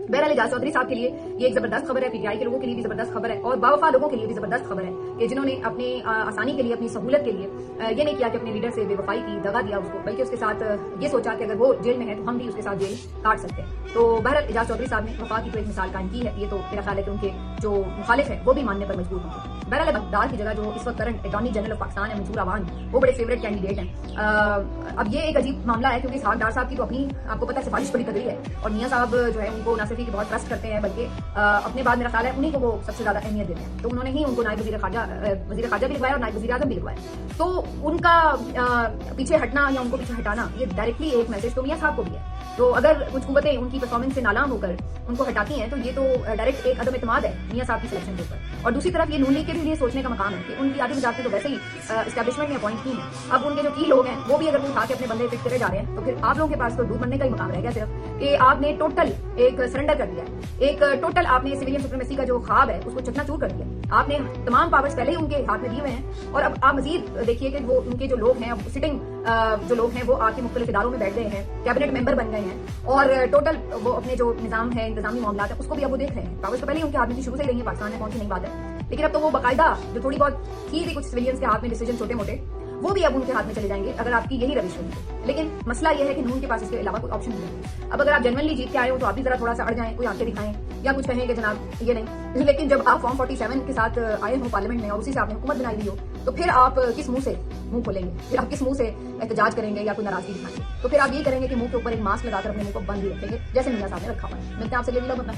बहरहाल एजाज चौधरी साहब के लिए ये एक जबरदस्त खबर है, पीटीआई के लोगों के लिए भी जबरदस्त खबर है और बावफा लोगों के लिए भी जबरदस्त खबर है कि जिन्होंने अपनी आसानी के लिए, अपनी सहूलत के लिए ये नहीं किया कि अपने लीडर से बेवफाई की, दगा दिया उसको, बल्कि उसके साथ ये सोचा कि अगर वो जेल में है तो हम भी उसके साथ जेल काट सकते हैं। तो बहरहाल एजाज चौधरी साहब ने वफा की तो एक मिसाल कायम की है, ये तो मेरा ख्याल है कि उनके जो मुखालिफ है वो भी मानने पर मजबूर होंगे। बहरहाल बगदार की जगह जो इस वक्त current attorney general of Pakistan है मंसूर अवान, वो बड़े फेवरेट कैंडिडेट हैं। अब ये एक अजीब मामला है क्योंकि इसहाक डार साहब की तो अपनी, आपको पता है, सिफारिश बड़ी तगड़ी है और मियां साहब जो है उनको ना सिर्फ की बहुत ट्रस्ट करते हैं बल्कि अपने बाद मेरा ख्याल है उन्हीं को वो सबसे ज्यादा अहमियत देते हैं। तो उन्होंने ही उनको नायब वजीर खारजा भी लिखवाया और नायब वजीर आजम भी लिखवाया। तो उनका पीछे हटना या उनको पीछे हटाना ये डायरेक्टली एक मैसेज तो मियां साहब को भी है। तो अगर कुछ कुव्वतें उनकी परफॉर्मेंस से नालाम होकर उनको हटाती हैं तो ये तो डायरेक्ट एक अदम एतमाद है मियां साहब की सिलेक्शन के ऊपर। और दूसरी तरफ ये नून लीग के भी लिए सोचने का मकाम है कि उनकी आगे जाके तो वैसे ही एस्टैब्लिशमेंट ने अपॉइंट की है, अब उनके जो की लोग हैं वो भी अगर वो उठा के अपने बंदे फिट करे जा रहे हैं तो फिर आप लोगों के पास तो दूध बनने का ही मकाम रह गया सिर्फ कि आपने टोटल एक सरेंडर कर दिया, एक टोटल आपने सिविलियन सुप्रीमेसी का जो ख्वाब है उसको चकनाचूर कर दिया। आपने तमाम पावर्स पहले ही उनके हाथ में दिए हुए हैं और अब आप मजीद देखिए कि वो उनके जो लोग हैं, अब सिटिंग जो लोग हैं वो आके मुख्तलिफ इदारों में बैठ गए हैं, कैबिनेट मेंबर बन गए हैं और टोटल वो अपने जो निजाम है, इंतजामी मामला है उसको भी अब वो देख रहे हैं। पावर्स तो पहले ही उनके हाथ में शुरू से रही है, पाकिस्तान में कौन सी नई बात है, लेकिन अब तो वो बाकायदा जो थोड़ी बहुत थी कुछ सिविलियंस के हाथ में डिसीजन छोटे मोटे, वो भी अब उनके हाथ में चले जाएंगे अगर आपकी यही रविश होगी। लेकिन मसला यह है कि नून के पास इसके अलावा कोई ऑप्शन नहीं है। अब अगर आप जेन्युइनली जीत के आए हो तो आप भी जरा थोड़ा सा अड़ जाएं, कोई आंखें दिखाएं या कुछ कहें कि जनाब ये नहीं, लेकिन जब आप फॉर्म 47 के साथ आए हो पार्लियामेंट में और उसी से आपने हुकूमत बनाई हुई हो तो फिर आप किस मुंह से मुंह खोलेंगे, फिर आप किस मुंह से एहतजाज करेंगे या कोई नाराजगी दिखाएंगे? तो फिर आप ये करेंगे कि मुंह के ऊपर एक मास्क लगाकर अपने मुंह को बंद ही रखेंगे जैसे मियां साहब ने रखा हुआ है। मिलते हैं आपसे, ले लो अपना